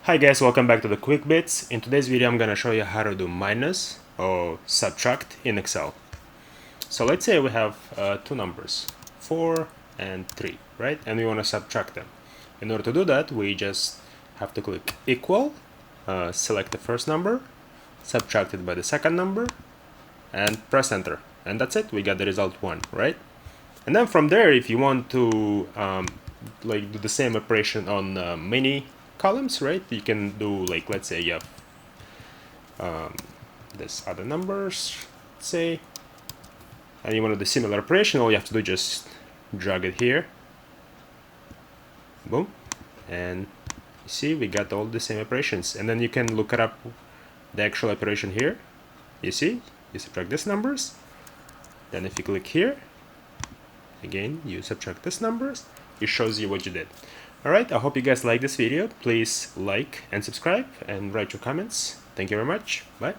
Hi guys, welcome back to the Quick Bits. In today's video I'm gonna show you how to do minus or subtract in Excel. So let's say we have two numbers, 4 and 3, right? And we want to subtract them. In order to do that, we just have to click equal, select the first number, subtract it by the second number, and press enter. And that's it, we got the result 1, right? And then from there, if you want to do the same operation on many columns, right? You can do, like, let's say you have this other numbers, say, and you want to do similar operation. All you have to do is just drag it here, boom, and you see we got all the same operations. And then you can look it up, the actual operation here. You see, you subtract these numbers, then if you click here, again you subtract these numbers, it shows you what you did. Alright, I hope you guys like this video. Please like and subscribe and write your comments. Thank you very much. Bye.